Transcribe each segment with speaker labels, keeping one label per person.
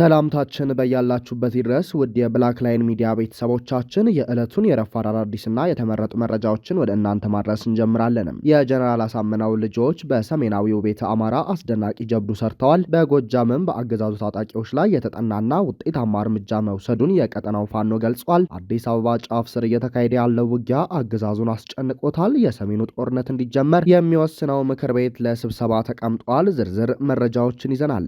Speaker 1: ሰላምታችን በያላችሁበት ይድረስ ውድ የብላክ ላይን ሚዲያ ቤተሰቦቻችን የዕለቱን የረፋድ አዳዲስና የተመረጡ መረጃዎችን ወደ እናንተ ማድረስ እንጀምራለን። የጀነራል አሳምነው ልጆች በሰሜናዊው ቤተ አማራ አስደናቂ ጀብዱ ሰርተዋል። በጎጃምም በአገዛዙ ታጣቂዎች ላይ የተጠናና ውጤታማ እርምጃ መውሰዱን የቀጠናው ፋኖ ገልጿል። አዲስ አበባ ጫፍ ስር እየተካሄደ ያለው ውጊያ አገዛዙን አስጨንቆታል። የሰሜኑ ጦርነት እንዲጀመር የሚወስነው ምክር ቤት ለስብሰባ ተቀምጧል። ዝርዝር መረጃዎችን ይዘናል።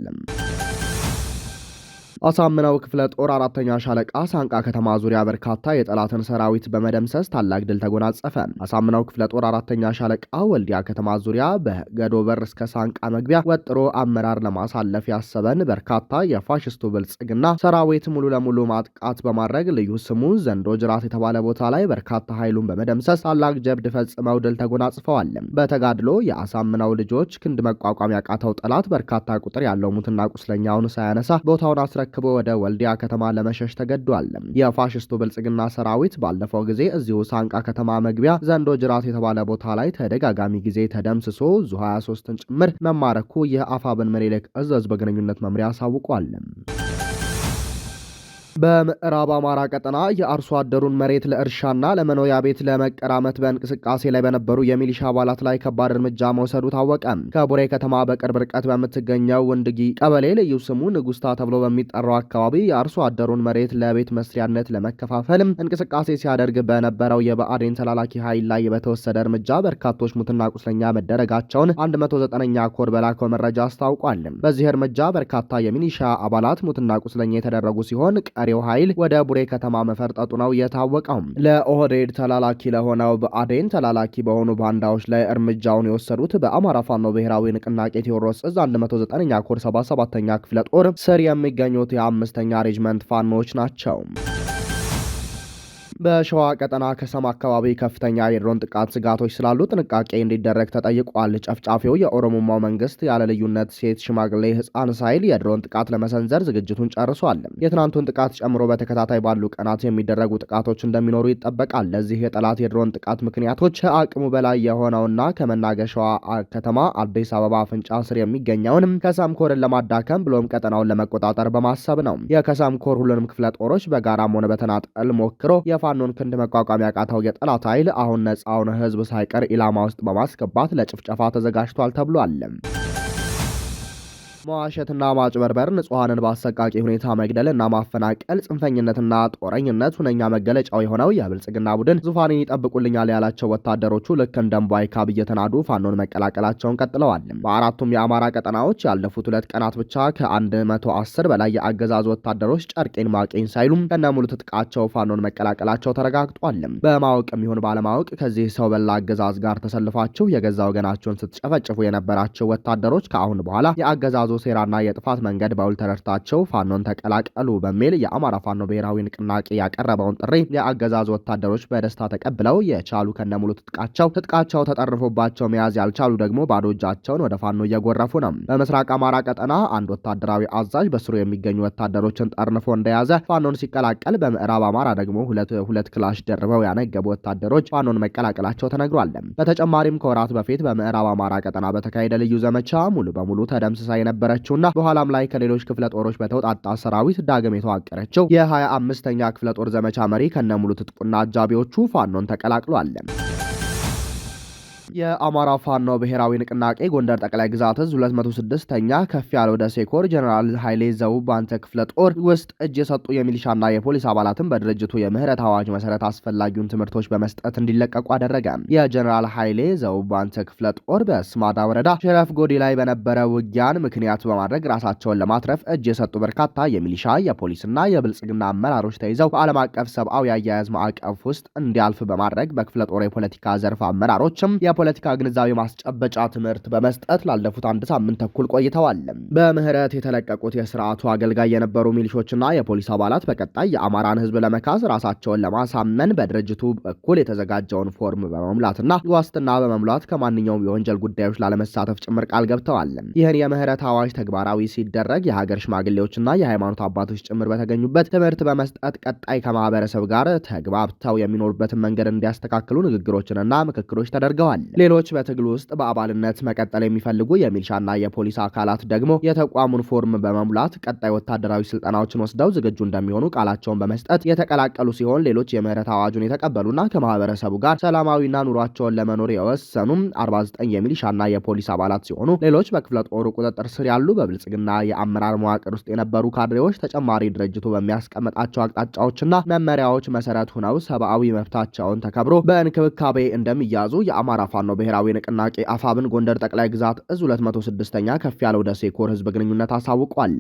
Speaker 1: አሳምነው ክፍለ ጦር አራተኛ ሻለቃ ሳንቃ ከተማ ዙሪያ በርካታ የጠላትን ሰራዊት በመደምሰስ ታላቅ ድል ተጎናጸፈ። አሳምነው ክፍለ ጦር አራተኛ ሻለቃ ወልዲያ ከተማ ዙሪያ በገዶ በር እስከ ሳንቃ መግቢያ ወጥሮ አመራር ለማሳለፍ ያሰበን በርካታ የፋሽስቱ ብልጽግና ሰራዊት ሙሉ ለሙሉ ማጥቃት በማድረግ ልዩ ስሙ ዘንዶ ጅራት የተባለ ቦታ ላይ በርካታ ኃይሉን በመደምሰስ ታላቅ ጀብድ ፈጽመው ድል ተጎናጽፈዋል። በተጋድሎ የአሳምነው ልጆች ክንድ መቋቋም ያቃተው ጠላት በርካታ ቁጥር ያለው ሙትና ቁስለኛውን ሳያነሳ ቦታውን አስረክቦ ወደ ወልዲያ ከተማ ለመሸሽ ተገዷል። የፋሽስቱ ብልጽግና ሰራዊት ባለፈው ጊዜ እዚሁ ሳንቃ ከተማ መግቢያ ዘንዶ ጅራት የተባለ ቦታ ላይ ተደጋጋሚ ጊዜ ተደምስሶ ዙ 23ን ጭምር መማረኩ የአፋብን ምኒልክ እዝ ህዝብ ግንኙነት መምሪያ አሳውቋል። በምዕራብ አማራ ቀጠና የአርሶ አደሩን መሬት ለእርሻና ለመኖሪያ ቤት ለመቀራመት በእንቅስቃሴ ላይ በነበሩ የሚሊሻ አባላት ላይ ከባድ እርምጃ መውሰዱ ታወቀ። ከቡሬ ከተማ በቅርብ ርቀት በምትገኘው ወንድጊ ቀበሌ ልዩ ስሙ ንጉስታ ተብሎ በሚጠራው አካባቢ የአርሶ አደሩን መሬት ለቤት መስሪያነት ለመከፋፈል እንቅስቃሴ ሲያደርግ በነበረው የብአዴን ተላላኪ ኃይል ላይ በተወሰደ እርምጃ በርካቶች ሙትና ቁስለኛ መደረጋቸውን 109ኛ ኮር በላከው መረጃ አስታውቋል። በዚህ እርምጃ በርካታ የሚሊሻ አባላት ሙትና ቁስለኛ የተደረጉ ሲሆን ቀሪው ኃይል ወደ ቡሬ ከተማ መፈርጠጡ ነው የታወቀው። ለኦህዴድ ተላላኪ ለሆነው ብአዴን ተላላኪ በሆኑ ባንዳዎች ላይ እርምጃውን የወሰዱት በአማራ ፋኖ ብሔራዊ ንቅናቄ ቴዎድሮስ እዝ 109ኛ ኮር 77ኛ ክፍለ ጦር ስር የሚገኙት የ5ኛ ሬጅመንት ፋኖች ናቸው። በሸዋ ቀጠና ከሰም አካባቢ ከፍተኛ የድሮን ጥቃት ስጋቶች ስላሉ ጥንቃቄ እንዲደረግ ተጠይቋል። ጨፍጫፊው የኦሮሞማው መንግስት ያለ ልዩነት ሴት፣ ሽማግሌ፣ ህፃን ሳይል የድሮን ጥቃት ለመሰንዘር ዝግጅቱን ጨርሷል። የትናንቱን ጥቃት ጨምሮ በተከታታይ ባሉ ቀናት የሚደረጉ ጥቃቶች እንደሚኖሩ ይጠበቃል። ለዚህ የጠላት የድሮን ጥቃት ምክንያቶች ከአቅሙ በላይ የሆነውና ከመናገሻዋ ከተማ አዲስ አበባ አፍንጫ ስር የሚገኘውን ከሰም ኮርን ለማዳከም ብሎም ቀጠናውን ለመቆጣጠር በማሰብ ነው። የከሰም ኮር ሁሉንም ክፍለ ጦሮች በጋራም ሆነ በተናጠል ሞክሮ ፋኖን ክንድ መቋቋም ያቃተው የጠላት ኃይል አሁን ነፃውን ህዝብ ሳይቀር ኢላማ ውስጥ በማስገባት ለጭፍጨፋ ተዘጋጅቷል ተብሏል። መዋሸትና ማጭበርበር፣ ንጹሐንን በአሰቃቂ ሁኔታ መግደል እና ማፈናቀል፣ ጽንፈኝነትና ጦረኝነት ሁነኛ መገለጫው የሆነው የብልጽግና ቡድን ዙፋኔን ይጠብቁልኛል ያላቸው ወታደሮቹ ልክ እንደ እምቧይ ካብ እየተናዱ ፋኖን መቀላቀላቸውን ቀጥለዋል። በአራቱም የአማራ ቀጠናዎች ያለፉት 2 ቀናት ብቻ ከ110 በላይ የአገዛዙ ወታደሮች ጨርቄን ማቄን ሳይሉም ከነሙሉ ትጥቃቸው ፋኖን መቀላቀላቸው ተረጋግጧል። በማወቅም ይሁን ባለማወቅ ከዚህ ሰው በላ አገዛዝ ጋር ተሰልፋችሁ የገዛ ወገናቸውን ስትጨፈጭፉ የነበራቸው ወታደሮች ከአሁን በኋላ የአገዛዙ ሴራና የጥፋት መንገድ በውል ተረድታቸው ፋኖን ተቀላቀሉ በሚል የአማራ ፋኖ ብሔራዊ ንቅናቄ ያቀረበውን ጥሪ የአገዛዙ ወታደሮች በደስታ ተቀብለው የቻሉ ከነሙሉ ትጥቃቸው ተጠርፎባቸው መያዝ ያልቻሉ ደግሞ ባዶ እጃቸውን ወደ ፋኖ እየጎረፉ ነው። በምስራቅ አማራ ቀጠና አንድ ወታደራዊ አዛዥ በስሩ የሚገኙ ወታደሮችን ጠርንፎ እንደያዘ ፋኖን ሲቀላቀል፣ በምዕራብ አማራ ደግሞ ሁለት ክላሽ ደርበው ያነገቡ ወታደሮች ፋኖን መቀላቀላቸው ተነግሯል። በተጨማሪም ከወራት በፊት በምዕራብ አማራ ቀጠና በተካሄደ ልዩ ዘመቻ ሙሉ በሙሉ ተደምስሳ የነበረችውና በኋላም ላይ ከሌሎች ክፍለ ጦሮች በተውጣጣ ሰራዊት ዳግም የተዋቀረችው የ25ኛ ክፍለ ጦር ዘመቻ መሪ ከነሙሉ ትጥቁና አጃቢዎቹ ፋኖን ተቀላቅሏል። የአማራ ፋኖ ብሔራዊ ንቅናቄ ጎንደር ጠቅላይ ግዛት እዝ 206ኛ ከፍ ያለው ደሴ ኮር ጀነራል ኃይሌ ዘውባንተ ክፍለ ጦር ውስጥ እጅ የሰጡ የሚሊሻና የፖሊስ አባላትን በድርጅቱ የምህረት አዋጅ መሰረት አስፈላጊውን ትምህርቶች በመስጠት እንዲለቀቁ አደረገ። የጀነራል ኃይሌ ዘውባንተ ክፍለ ጦር በስማዳ ወረዳ ሸረፍ ጎዲ ላይ በነበረ ውጊያን ምክንያት በማድረግ ራሳቸውን ለማትረፍ እጅ የሰጡ በርካታ የሚሊሻ የፖሊስና የብልጽግና አመራሮች ተይዘው በዓለም አቀፍ ሰብአዊ አያያዝ ማዕቀፍ ውስጥ እንዲያልፍ በማድረግ በክፍለ ጦር የፖለቲካ ዘርፍ አመራሮችም የፖለቲካ ግንዛቤ ማስጨበጫ ትምህርት በመስጠት ላለፉት 1 ሳምንት ተኩል ቆይተዋል። በምህረት የተለቀቁት የስርዓቱ አገልጋይ የነበሩ ሚሊሾችና የፖሊስ አባላት በቀጣይ የአማራን ህዝብ ለመካስ ራሳቸውን ለማሳመን በድርጅቱ በኩል የተዘጋጀውን ፎርም በመሙላትና ዋስትና በመሙላት ከማንኛውም የወንጀል ጉዳዮች ላለመሳተፍ ጭምር ቃል ገብተዋል። ይህን የምህረት አዋጅ ተግባራዊ ሲደረግ የሀገር ሽማግሌዎችና የሃይማኖት አባቶች ጭምር በተገኙበት ትምህርት በመስጠት ቀጣይ ከማህበረሰብ ጋር ተግባብተው የሚኖሩበትን መንገድ እንዲያስተካክሉ ንግግሮችንና ምክክሮች ተደርገዋል። ሌሎች በትግሉ ውስጥ በአባልነት መቀጠል የሚፈልጉ የሚሊሻና የፖሊስ አካላት ደግሞ የተቋሙን ፎርም በመሙላት ቀጣይ ወታደራዊ ስልጠናዎችን ወስደው ዝግጁ እንደሚሆኑ ቃላቸውን በመስጠት የተቀላቀሉ ሲሆን ሌሎች የምህረት አዋጁን የተቀበሉና ከማህበረሰቡ ጋር ሰላማዊና ኑሯቸውን ለመኖር የወሰኑም 49 የሚሊሻና የፖሊስ አባላት ሲሆኑ ሌሎች በክፍለ ጦሩ ቁጥጥር ስር ያሉ በብልጽግና የአመራር መዋቅር ውስጥ የነበሩ ካድሬዎች ተጨማሪ ድርጅቱ በሚያስቀምጣቸው አቅጣጫዎችና መመሪያዎች መሰረት ሆነው ሰብአዊ መብታቸውን ተከብሮ በእንክብካቤ እንደሚያዙ የአማራ ፋኖ ብሔራዊ ንቅናቄ አፋብን ጎንደር ጠቅላይ ግዛት እዝ 206ኛ ከፍ ያለው ደሴ ኮር ህዝብ ግንኙነት አሳውቋል።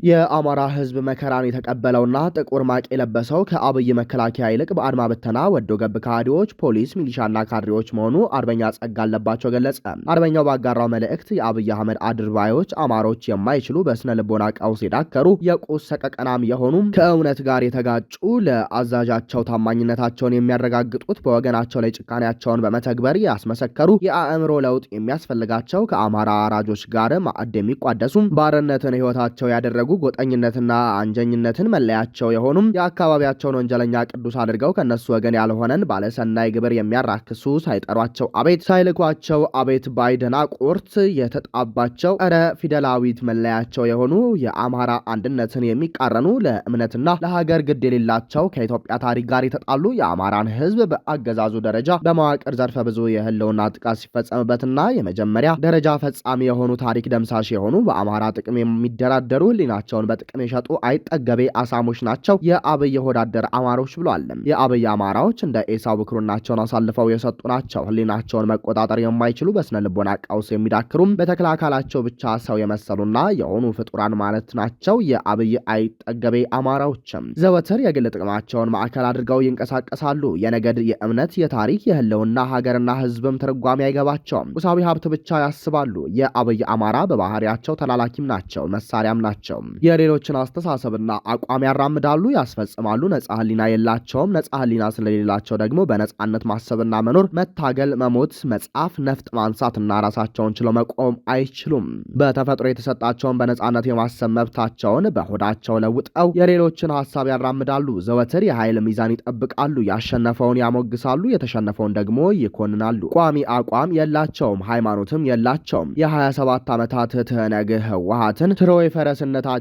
Speaker 1: የአማራ ህዝብ መከራን የተቀበለውና ጥቁር ማቅ የለበሰው ከአብይ መከላከያ ይልቅ በአድማ ብተና ወዶ ገብ ካድሬዎች፣ ፖሊስ፣ ሚሊሻና ካድሬዎች መሆኑ አርበኛ ጸጋ አለባቸው ገለጸ። አርበኛው ባጋራው መልእክት የአብይ አህመድ አድርባዮች አማሮች የማይችሉ በስነ ልቦና ቀውስ የዳከሩ የቁስ ሰቀቀናም የሆኑ ከእውነት ጋር የተጋጩ ለአዛዣቸው ታማኝነታቸውን የሚያረጋግጡት በወገናቸው ላይ ጭካኔያቸውን በመተግበር ያስመሰከሩ የአእምሮ ለውጥ የሚያስፈልጋቸው ከአማራ አራጆች ጋር ማዕድ የሚቋደሱም ባርነትን ህይወታቸው ያደረጉ ጎጠኝነትና አንጀኝነትን መለያቸው የሆኑም የአካባቢያቸውን ወንጀለኛ ቅዱስ አድርገው ከነሱ ወገን ያልሆነን ባለሰናይ ግብር የሚያራክሱ ሳይጠሯቸው አቤት ሳይልኳቸው አቤት ባይደናቁርት የተጣባቸው ኧረ ፊደላዊት መለያቸው የሆኑ የአማራ አንድነትን የሚቃረኑ ለእምነትና ለሀገር ግድ የሌላቸው ከኢትዮጵያ ታሪክ ጋር የተጣሉ የአማራን ህዝብ በአገዛዙ ደረጃ በመዋቅር ዘርፈ ብዙ የህልውና ጥቃት ሲፈጸምበትና የመጀመሪያ ደረጃ ፈጻሚ የሆኑ ታሪክ ደምሳሽ የሆኑ በአማራ ጥቅም የሚደራደሩ ህሊናቸውን በጥቅም የሸጡ አይጠገቤ አሳሞች ናቸው የአብይ ወዳደር አማሮች ብሏል። የአብይ አማራዎች እንደ ኤሳው ብክሩናቸውን አሳልፈው የሰጡ ናቸው። ህሊናቸውን መቆጣጠር የማይችሉ በስነ ልቦና ቀውስ የሚዳክሩም በተክለ አካላቸው ብቻ ሰው የመሰሉና የሆኑ ፍጡራን ማለት ናቸው የአብይ አይጠገቤ አማራዎችም። ዘወትር የግል ጥቅማቸውን ማዕከል አድርገው ይንቀሳቀሳሉ። የነገድ፣ የእምነት፣ የታሪክ፣ የህልውና ሀገርና ህዝብም ትርጓሜ አይገባቸውም። ቁሳዊ ሀብት ብቻ ያስባሉ። የአብይ አማራ በባህሪያቸው ተላላኪም ናቸው፣ መሳሪያም ናቸው። የሌሎችን አስተሳሰብና አቋም ያራምዳሉ፣ ያስፈጽማሉ። ነጻ ህሊና የላቸውም። ነጻ ህሊና ስለሌላቸው ደግሞ በነጻነት ማሰብና መኖር፣ መታገል፣ መሞት፣ መጻፍ፣ ነፍጥ ማንሳትና ራሳቸውን ችለው መቆም አይችሉም። በተፈጥሮ የተሰጣቸውን በነጻነት የማሰብ መብታቸውን በሆዳቸው ለውጠው የሌሎችን ሀሳብ ያራምዳሉ። ዘወትር የኃይል ሚዛን ይጠብቃሉ። ያሸነፈውን ያሞግሳሉ፣ የተሸነፈውን ደግሞ ይኮንናሉ። ቋሚ አቋም የላቸውም። ሃይማኖትም የላቸውም። የ27 ዓመታት ትህነግ ህወሓትን ትሮይ ፈረስነታቸውን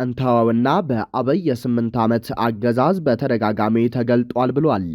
Speaker 1: እንተወውና በአብይ የ8 ዓመት አገዛዝ በተደጋጋሚ ተገልጧል ብሏል።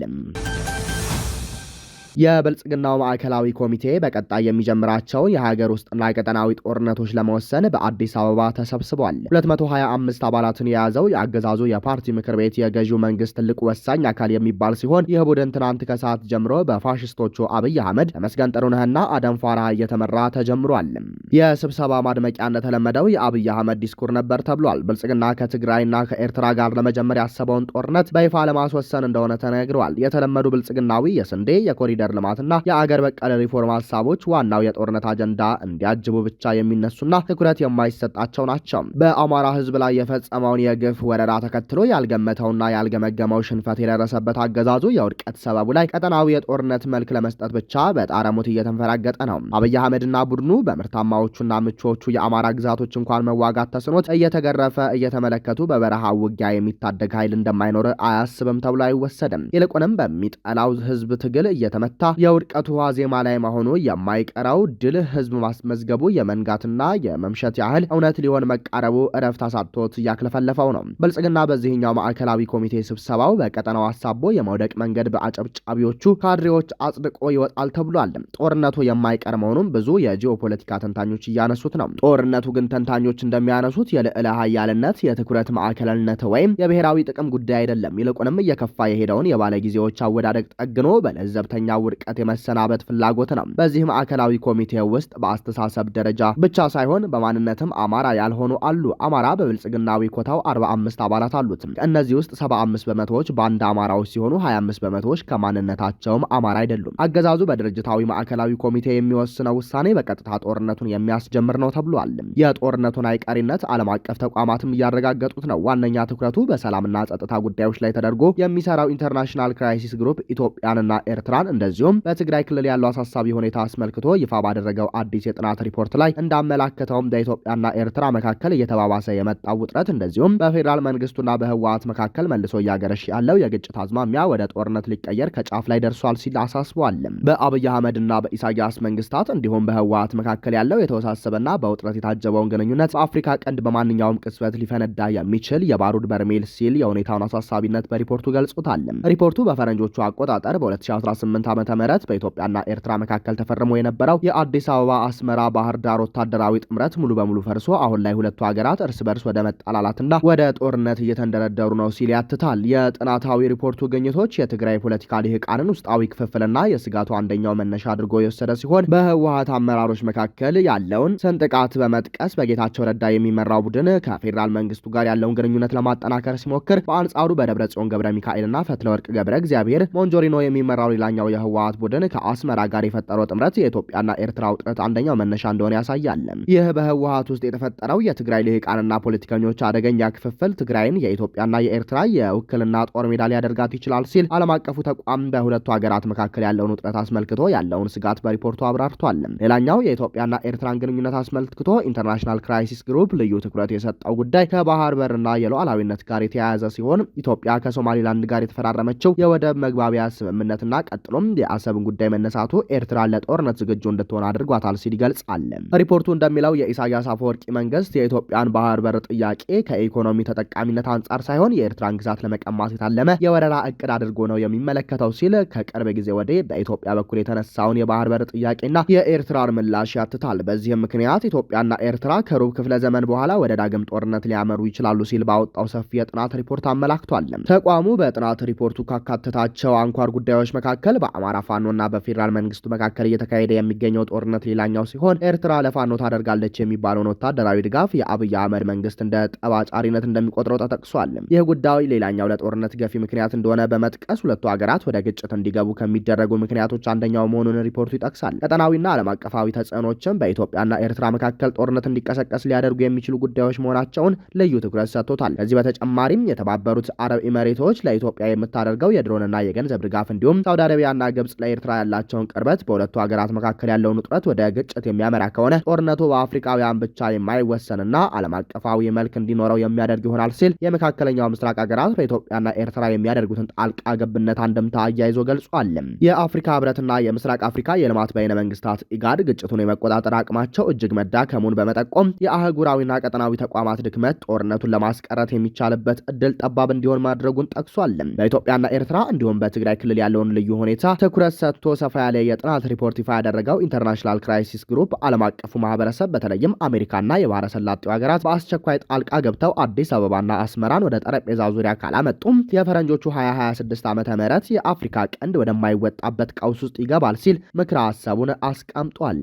Speaker 1: የብልጽግናው ማዕከላዊ ኮሚቴ በቀጣይ የሚጀምራቸውን የሀገር ውስጥና ቀጠናዊ ጦርነቶች ለመወሰን በአዲስ አበባ ተሰብስቧል። 225 አባላትን የያዘው የአገዛዙ የፓርቲ ምክር ቤት የገዢው መንግስት ትልቁ ወሳኝ አካል የሚባል ሲሆን ይህ ቡድን ትናንት ከሰዓት ጀምሮ በፋሽስቶቹ አብይ አህመድ፣ ተመስገን ጥሩነህና አደም ፋራህ እየተመራ ተጀምሯል። የስብሰባ ማድመቂያ እንደተለመደው የአብይ አህመድ ዲስኩር ነበር ተብሏል። ብልጽግና ከትግራይና ከኤርትራ ጋር ለመጀመር ያሰበውን ጦርነት በይፋ ለማስወሰን እንደሆነ ተነግሯል። የተለመዱ ብልጽግናዊ የስንዴ የኮሪደር ልማትና የአገር በቀል ሪፎርም ሀሳቦች ዋናው የጦርነት አጀንዳ እንዲያጅቡ ብቻ የሚነሱና ትኩረት የማይሰጣቸው ናቸው። በአማራ ህዝብ ላይ የፈጸመውን የግፍ ወረራ ተከትሎ ያልገመተውና ያልገመገመው ሽንፈት የደረሰበት አገዛዙ የውድቀት ሰበቡ ላይ ቀጠናዊ የጦርነት መልክ ለመስጠት ብቻ በጣረሙት እየተንፈራገጠ ነው። አብይ አህመድና ቡድኑ በምርታማዎቹና ምቾቹ የአማራ ግዛቶች እንኳን መዋጋት ተስኖት እየተገረፈ እየተመለከቱ በበረሃ ውጊያ የሚታደግ ኃይል እንደማይኖር አያስብም ተብሎ አይወሰድም። ይልቁንም በሚጠላው ህዝብ ትግል እየተመ የውድቀቱ ዋዜማ ላይ መሆኑ የማይቀረው ድል ህዝብ ማስመዝገቡ የመንጋትና የመምሸት ያህል እውነት ሊሆን መቃረቡ እረፍት አሳጥቶት እያክለፈለፈው ነው። ብልጽግና በዚህኛው ማዕከላዊ ኮሚቴ ስብሰባው በቀጠናው አሳቦ የመውደቅ መንገድ በአጨብጫቢዎቹ ካድሬዎች አጽድቆ ይወጣል ተብሏል። ጦርነቱ የማይቀር መሆኑን ብዙ የጂኦፖለቲካ ተንታኞች እያነሱት ነው። ጦርነቱ ግን ተንታኞች እንደሚያነሱት የልዕለ ኃያልነት የትኩረት ማዕከልነት ወይም የብሔራዊ ጥቅም ጉዳይ አይደለም። ይልቁንም እየከፋ የሄደውን የባለጊዜዎች አወዳደቅ ጠግኖ በለዘብተኛ ውድቀት የመሰናበት ፍላጎት ነው። በዚህ ማዕከላዊ ኮሚቴ ውስጥ በአስተሳሰብ ደረጃ ብቻ ሳይሆን በማንነትም አማራ ያልሆኑ አሉ። አማራ በብልጽግናዊ ኮታው 45 አባላት አሉት። ከእነዚህ ውስጥ 75 በመቶዎች ባንዳ አማራዎች ሲሆኑ 25 በመቶዎች ከማንነታቸውም አማራ አይደሉም። አገዛዙ በድርጅታዊ ማዕከላዊ ኮሚቴ የሚወስነው ውሳኔ በቀጥታ ጦርነቱን የሚያስጀምር ነው ተብሏል። የጦርነቱን አይቀሪነት ዓለም አቀፍ ተቋማትም እያረጋገጡት ነው። ዋነኛ ትኩረቱ በሰላምና ጸጥታ ጉዳዮች ላይ ተደርጎ የሚሰራው ኢንተርናሽናል ክራይሲስ ግሩፕ ኢትዮጵያንና ኤርትራን እንደዚሁ እንደዚሁም በትግራይ ክልል ያለው አሳሳቢ ሁኔታ አስመልክቶ ይፋ ባደረገው አዲስ የጥናት ሪፖርት ላይ እንዳመላከተውም በኢትዮጵያና ኤርትራ መካከል እየተባባሰ የመጣው ውጥረት እንደዚሁም በፌዴራል መንግስቱና በህወሓት መካከል መልሶ እያገረሽ ያለው የግጭት አዝማሚያ ወደ ጦርነት ሊቀየር ከጫፍ ላይ ደርሷል ሲል አሳስቧል። በአብይ አህመድና በኢሳያስ መንግስታት እንዲሁም በህወሓት መካከል ያለው የተወሳሰበና በውጥረት የታጀበውን ግንኙነት በአፍሪካ ቀንድ በማንኛውም ቅጽበት ሊፈነዳ የሚችል የባሩድ በርሜል ሲል የሁኔታውን አሳሳቢነት በሪፖርቱ ገልጾታል። ሪፖርቱ በፈረንጆቹ አቆጣጠር በ2018 ዓ.ም በኢትዮጵያና ኤርትራ መካከል ተፈርሞ የነበረው የአዲስ አበባ አስመራ ባህር ዳር ወታደራዊ ጥምረት ሙሉ በሙሉ ፈርሶ አሁን ላይ ሁለቱ ሀገራት እርስ በርስ ወደ መጣላላትና ወደ ጦርነት እየተንደረደሩ ነው ሲል ያትታል። የጥናታዊ ሪፖርቱ ግኝቶች የትግራይ ፖለቲካ ልሂቃንን ውስጣዊ ክፍፍልና የስጋቱ አንደኛው መነሻ አድርጎ የወሰደ ሲሆን በህወሓት አመራሮች መካከል ያለውን ስንጥቃት በመጥቀስ በጌታቸው ረዳ የሚመራው ቡድን ከፌዴራል መንግስቱ ጋር ያለውን ግንኙነት ለማጠናከር ሲሞክር፣ በአንጻሩ በደብረጽዮን ገብረ ሚካኤልና ፈትለወርቅ ገብረ እግዚአብሔር ሞንጆሪኖ የሚመራው ሌላኛው የህወሓት ቡድን ከአስመራ ጋር የፈጠረው ጥምረት የኢትዮጵያና ኤርትራ ውጥረት አንደኛው መነሻ እንደሆነ ያሳያል። ይህ በህወሓት ውስጥ የተፈጠረው የትግራይ ልሂቃንና ፖለቲከኞች አደገኛ ክፍፍል ትግራይን የኢትዮጵያና የኤርትራ የውክልና ጦር ሜዳ ሊያደርጋት ይችላል ሲል ዓለም አቀፉ ተቋም በሁለቱ ሀገራት መካከል ያለውን ውጥረት አስመልክቶ ያለውን ስጋት በሪፖርቱ አብራርቷል። ሌላኛው የኢትዮጵያና ኤርትራን ግንኙነት አስመልክቶ ኢንተርናሽናል ክራይሲስ ግሩፕ ልዩ ትኩረት የሰጠው ጉዳይ ከባህር በርና የሉዓላዊነት ጋር የተያያዘ ሲሆን ኢትዮጵያ ከሶማሊላንድ ጋር የተፈራረመችው የወደብ መግባቢያ ስምምነትና ቀጥሎም የአሰብን ጉዳይ መነሳቱ ኤርትራ ለጦርነት ዝግጁ እንድትሆን አድርጓታል ሲል ይገልጻል። ሪፖርቱ እንደሚለው የኢሳያስ አፈወርቂ መንግስት የኢትዮጵያን ባህር በር ጥያቄ ከኢኮኖሚ ተጠቃሚነት አንጻር ሳይሆን የኤርትራን ግዛት ለመቀማት የታለመ የወረራ እቅድ አድርጎ ነው የሚመለከተው ሲል ከቅርብ ጊዜ ወዲህ በኢትዮጵያ በኩል የተነሳውን የባህር በር ጥያቄና የኤርትራን ምላሽ ያትታል። በዚህም ምክንያት ኢትዮጵያና ኤርትራ ከሩብ ክፍለ ዘመን በኋላ ወደ ዳግም ጦርነት ሊያመሩ ይችላሉ ሲል ባወጣው ሰፊ የጥናት ሪፖርት አመላክቷል። ተቋሙ በጥናት ሪፖርቱ ካካተታቸው አንኳር ጉዳዮች መካከል በአማራ ፋኖና በፌዴራል መንግስቱ መካከል እየተካሄደ የሚገኘው ጦርነት ሌላኛው ሲሆን ኤርትራ ለፋኖ ታደርጋለች የሚባለውን ወታደራዊ ድጋፍ የአብይ አህመድ መንግስት እንደ ጠባጫሪነት እንደሚቆጥረው ተጠቅሷል። ይህ ጉዳይ ሌላኛው ለጦርነት ገፊ ምክንያት እንደሆነ በመጥቀስ ሁለቱ ሀገራት ወደ ግጭት እንዲገቡ ከሚደረጉ ምክንያቶች አንደኛው መሆኑን ሪፖርቱ ይጠቅሳል። ቀጠናዊና ዓለም አቀፋዊ ተጽዕኖችም በኢትዮጵያና ኤርትራ መካከል ጦርነት እንዲቀሰቀስ ሊያደርጉ የሚችሉ ጉዳዮች መሆናቸውን ልዩ ትኩረት ሰጥቶታል። ከዚህ በተጨማሪም የተባበሩት አረብ ኤሚሬቶች ለኢትዮጵያ የምታደርገው የድሮንና የገንዘብ ድጋፍ እንዲሁም ሳውዲ አረቢያና ግብጽ ለኤርትራ ያላቸውን ቅርበት በሁለቱ ሀገራት መካከል ያለውን ውጥረት ወደ ግጭት የሚያመራ ከሆነ ጦርነቱ በአፍሪካውያን ብቻ የማይወሰንና ዓለም አቀፋዊ መልክ እንዲኖረው የሚያደርግ ይሆናል ሲል የመካከለኛው ምስራቅ ሀገራት በኢትዮጵያና ኤርትራ የሚያደርጉትን ጣልቃ ገብነት አንድምታ አያይዞ ገልጿል። የአፍሪካ ህብረትና የምስራቅ አፍሪካ የልማት በይነ መንግስታት ኢጋድ ግጭቱን የመቆጣጠር አቅማቸው እጅግ መዳከሙን በመጠቆም የአህጉራዊና ቀጠናዊ ተቋማት ድክመት ጦርነቱን ለማስቀረት የሚቻልበት እድል ጠባብ እንዲሆን ማድረጉን ጠቅሷል። በኢትዮጵያና ኤርትራ እንዲሁም በትግራይ ክልል ያለውን ልዩ ሁኔታ ትኩረት ሰጥቶ ሰፋ ያለ የጥናት ሪፖርት ይፋ ያደረገው ኢንተርናሽናል ክራይሲስ ግሩፕ ዓለም አቀፉ ማህበረሰብ በተለይም አሜሪካና የባህረ ሰላጤው ሀገራት በአስቸኳይ ጣልቃ ገብተው አዲስ አበባና አስመራን ወደ ጠረጴዛ ዙሪያ ካላመጡም የፈረንጆቹ 2026 ዓመተ ምህረት የአፍሪካ ቀንድ ወደማይወጣበት ቀውስ ውስጥ ይገባል ሲል ምክረ ሀሳቡን አስቀምጧል።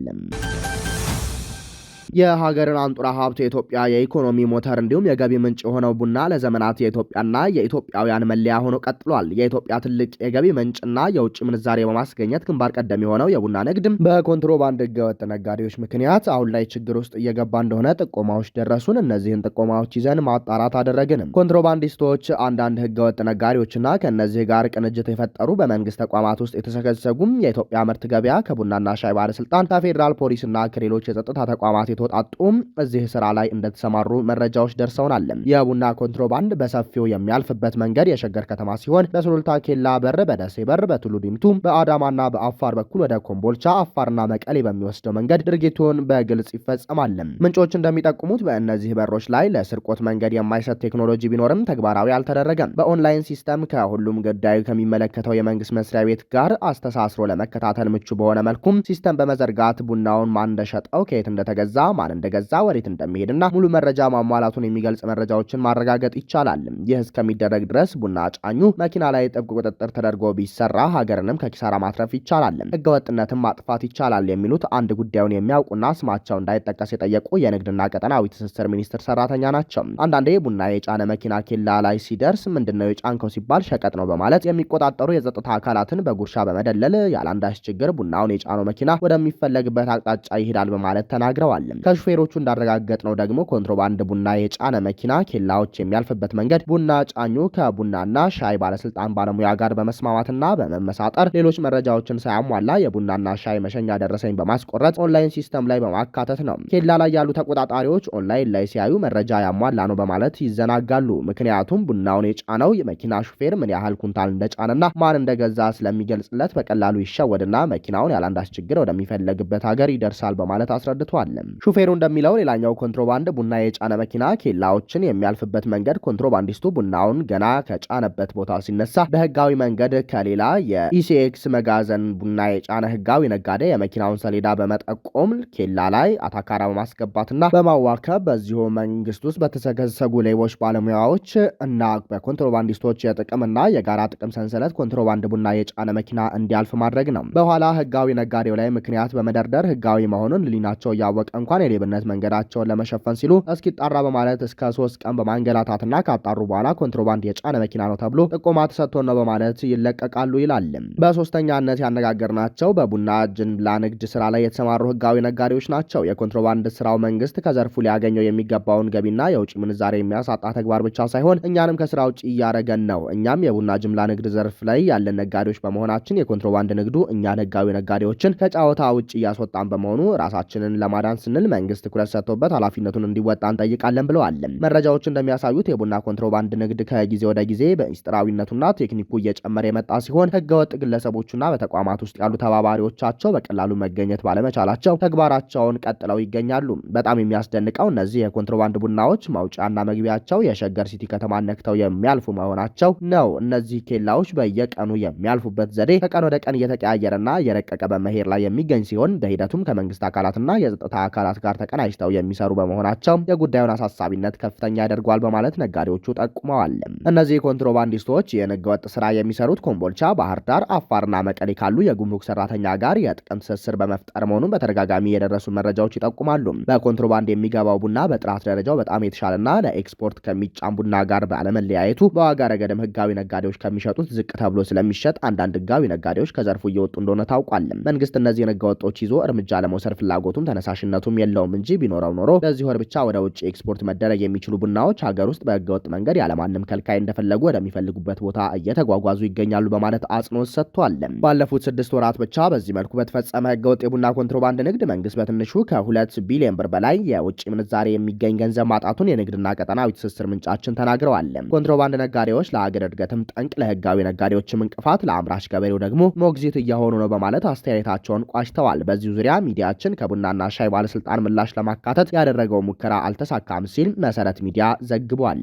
Speaker 1: የሀገርን አንጡራ ሀብት የኢትዮጵያ የኢኮኖሚ ሞተር እንዲሁም የገቢ ምንጭ የሆነው ቡና ለዘመናት የኢትዮጵያና የኢትዮጵያውያን መለያ ሆኖ ቀጥሏል። የኢትዮጵያ ትልቅ የገቢ ምንጭና የውጭ ምንዛሬ በማስገኘት ግንባር ቀደም የሆነው የቡና ንግድ በኮንትሮባንድ ህገወጥ ነጋዴዎች ምክንያት አሁን ላይ ችግር ውስጥ እየገባ እንደሆነ ጥቆማዎች ደረሱን። እነዚህን ጥቆማዎች ይዘን ማጣራት አደረግንም። ኮንትሮባንዲስቶች፣ አንዳንድ ህገወጥ ነጋዴዎችና ከእነዚህ ጋር ቅንጅት የፈጠሩ በመንግስት ተቋማት ውስጥ የተሰገሰጉም የኢትዮጵያ ምርት ገበያ ከቡናና ሻይ ባለስልጣን ከፌዴራል ፖሊስና ከሌሎች የጸጥታ ተቋማት ተወጣጡም እዚህ ስራ ላይ እንደተሰማሩ መረጃዎች ደርሰውናል። የቡና ኮንትሮባንድ በሰፊው የሚያልፍበት መንገድ የሸገር ከተማ ሲሆን በሱሉልታ ኬላ በር፣ በደሴ በር፣ በቱሉ ዲምቱ፣ በአዳማና በአፋር በኩል ወደ ኮምቦልቻ፣ አፋርና መቀሌ በሚወስደው መንገድ ድርጊቱን በግልጽ ይፈጸማል። ምንጮች እንደሚጠቁሙት በእነዚህ በሮች ላይ ለስርቆት መንገድ የማይሰጥ ቴክኖሎጂ ቢኖርም ተግባራዊ አልተደረገም። በኦንላይን ሲስተም ከሁሉም ጉዳዩ ከሚመለከተው የመንግስት መስሪያ ቤት ጋር አስተሳስሮ ለመከታተል ምቹ በሆነ መልኩም ሲስተም በመዘርጋት ቡናውን ማን እንደሸጠው፣ ከየት እንደተገዛ፣ ማን እንደገዛ፣ ወዴት እንደሚሄድና ሙሉ መረጃ ማሟላቱን የሚገልጽ መረጃዎችን ማረጋገጥ ይቻላል። ይህ እስከሚደረግ ድረስ ቡና ጫኙ መኪና ላይ ጥብቅ ቁጥጥር ተደርጎ ቢሰራ ሀገርንም ከኪሳራ ማትረፍ ይቻላል፣ ህገወጥነትን ማጥፋት ይቻላል የሚሉት አንድ ጉዳዩን የሚያውቁና ስማቸው እንዳይጠቀስ የጠየቁ የንግድና ቀጠናዊ ትስስር ሚኒስቴር ሰራተኛ ናቸው። አንዳንዴ ቡና የጫነ መኪና ኬላ ላይ ሲደርስ ምንድነው የጫንከው ሲባል ሸቀጥ ነው በማለት የሚቆጣጠሩ የጸጥታ አካላትን በጉርሻ በመደለል ያለአንዳች ችግር ቡናውን የጫነው መኪና ወደሚፈለግበት አቅጣጫ ይሄዳል በማለት ተናግረዋል። ከሹፌሮቹ እንዳረጋገጥነው ደግሞ ኮንትሮባንድ ቡና የጫነ መኪና ኬላዎች የሚያልፍበት መንገድ ቡና ጫኙ ከቡናና ሻይ ባለስልጣን ባለሙያ ጋር በመስማማትና በመመሳጠር ሌሎች መረጃዎችን ሳያሟላ የቡናና ሻይ መሸኛ ደረሰኝ በማስቆረጥ ኦንላይን ሲስተም ላይ በማካተት ነው። ኬላ ላይ ያሉ ተቆጣጣሪዎች ኦንላይን ላይ ሲያዩ መረጃ ያሟላ ነው በማለት ይዘናጋሉ። ምክንያቱም ቡናውን የጫነው የመኪና ሹፌር ምን ያህል ኩንታል እንደጫነና ማን እንደገዛ ስለሚገልጽለት በቀላሉ ይሸወድና መኪናውን ያላንዳች ችግር ወደሚፈለግበት ሀገር ይደርሳል በማለት አስረድቷል። ሹፌሩ እንደሚለው ሌላኛው ኮንትሮባንድ ቡና የጫነ መኪና ኬላዎችን የሚያልፍበት መንገድ ኮንትሮባንዲስቱ ቡናውን ገና ከጫነበት ቦታ ሲነሳ በህጋዊ መንገድ ከሌላ የኢሲኤክስ መጋዘን ቡና የጫነ ህጋዊ ነጋዴ የመኪናውን ሰሌዳ በመጠቆም ኬላ ላይ አታካራ በማስገባትና በማዋከብ በዚሁ መንግስት ውስጥ በተሰገሰጉ ሌቦች ባለሙያዎች እና በኮንትሮባንዲስቶች የጥቅምና የጋራ ጥቅም ሰንሰለት ኮንትሮባንድ ቡና የጫነ መኪና እንዲያልፍ ማድረግ ነው። በኋላ ህጋዊ ነጋዴው ላይ ምክንያት በመደርደር ህጋዊ መሆኑን ሊናቸው እያወቀ እንኳን የሌብነት መንገዳቸውን ለመሸፈን ሲሉ እስኪጣራ በማለት እስከ 3 ቀን በማንገላታትና ካጣሩ በኋላ ኮንትሮባንድ የጫነ መኪና ነው ተብሎ ጥቆማ ተሰጥቶን ነው በማለት ይለቀቃሉ ይላል። በሶስተኛነት ያነጋገርናቸው በቡና ጅምላ ንግድ ስራ ላይ የተሰማሩ ህጋዊ ነጋዴዎች ናቸው። የኮንትሮባንድ ስራው መንግስት ከዘርፉ ሊያገኘው የሚገባውን ገቢና የውጭ ምንዛሬ የሚያሳጣ ተግባር ብቻ ሳይሆን እኛንም ከስራ ውጭ እያረገን ነው። እኛም የቡና ጅምላ ንግድ ዘርፍ ላይ ያለን ነጋዴዎች በመሆናችን የኮንትሮባንድ ንግዱ እኛን ህጋዊ ነጋዴዎችን ከጫወታ ውጭ እያስወጣን በመሆኑ ራሳችንን ለማዳን ስንል መንግስት ትኩረት ሰጥቶበት ኃላፊነቱን እንዲወጣ እንጠይቃለን ብለዋል። መረጃዎች እንደሚያሳዩት የቡና ኮንትሮባንድ ንግድ ከጊዜ ወደ ጊዜ በሚስጥራዊነቱና ቴክኒኩ እየጨመረ የመጣ ሲሆን ህገወጥ ግለሰቦችና በተቋማት ውስጥ ያሉ ተባባሪዎቻቸው በቀላሉ መገኘት ባለመቻላቸው ተግባራቸውን ቀጥለው ይገኛሉ። በጣም የሚያስደንቀው እነዚህ የኮንትሮባንድ ቡናዎች መውጫና መግቢያቸው የሸገር ሲቲ ከተማ ነክተው የሚያልፉ መሆናቸው ነው። እነዚህ ኬላዎች በየቀኑ የሚያልፉበት ዘዴ ከቀን ወደ ቀን እየተቀያየረና እየረቀቀ በመሄድ ላይ የሚገኝ ሲሆን በሂደቱም ከመንግስት አካላትና የጸጥታ አካላት ጋር ተቀናጅተው የሚሰሩ በመሆናቸው የጉዳዩን አሳሳቢነት ከፍተኛ ያደርጓል በማለት ነጋዴዎቹ ጠቁመዋል። እነዚህ ኮንትሮባንዲስቶች የህገወጥ ስራ የሚሰሩት ኮምቦልቻ፣ ባህር ዳር፣ አፋርና መቀሌ ካሉ የጉምሩክ ሰራተኛ ጋር የጥቅም ትስስር በመፍጠር መሆኑን በተደጋጋሚ የደረሱ መረጃዎች ይጠቁማሉ። በኮንትሮባንድ የሚገባው ቡና በጥራት ደረጃው በጣም የተሻለና ለኤክስፖርት ከሚጫን ቡና ጋር ባለመለያየቱ በዋጋ ረገድም ህጋዊ ነጋዴዎች ከሚሸጡት ዝቅ ተብሎ ስለሚሸጥ አንዳንድ ህጋዊ ነጋዴዎች ከዘርፉ እየወጡ እንደሆነ ታውቋል። መንግስት እነዚህን ህገወጦች ይዞ እርምጃ ለመውሰድ ፍላጎቱም ተነሳሽነቱም የለውም እንጂ ቢኖረው ኖሮ በዚህ ወር ብቻ ወደ ውጭ ኤክስፖርት መደረግ የሚችሉ ቡናዎች ሀገር ውስጥ በህገወጥ መንገድ ያለማንም ከልካይ እንደፈለጉ ወደሚፈልጉበት ቦታ እየተጓጓዙ ይገኛሉ በማለት አጽንኦት ሰጥቷል። ባለፉት 6 ወራት ብቻ በዚህ መልኩ በተፈጸመ ህገወጥ የቡና ኮንትሮባንድ ንግድ መንግስት በትንሹ ከ2 ቢሊዮን ብር በላይ የውጭ ምንዛሬ የሚገኝ ገንዘብ ማጣቱን የንግድና ቀጠናዊ ትስስር ምንጫችን ተናግረዋል። ኮንትሮባንድ ነጋዴዎች ለሀገር እድገትም ጠንቅ፣ ለህጋዊ ነጋዴዎችም እንቅፋት፣ ለአምራች ገበሬው ደግሞ ሞግዚት እየሆኑ ነው በማለት አስተያየታቸውን ቋጭተዋል። በዚህ ዙሪያ ሚዲያችን ከቡናና ሻይ ባለስልጣን ምላሽ ለማካተት ያደረገው ሙከራ አልተሳካም ሲል መሰረት ሚዲያ ዘግቧል።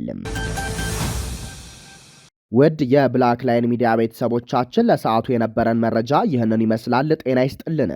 Speaker 1: ውድ የብላክ ላይን ሚዲያ ቤተሰቦቻችን ለሰዓቱ የነበረን መረጃ ይህንን ይመስላል። ጤና ይስጥልን።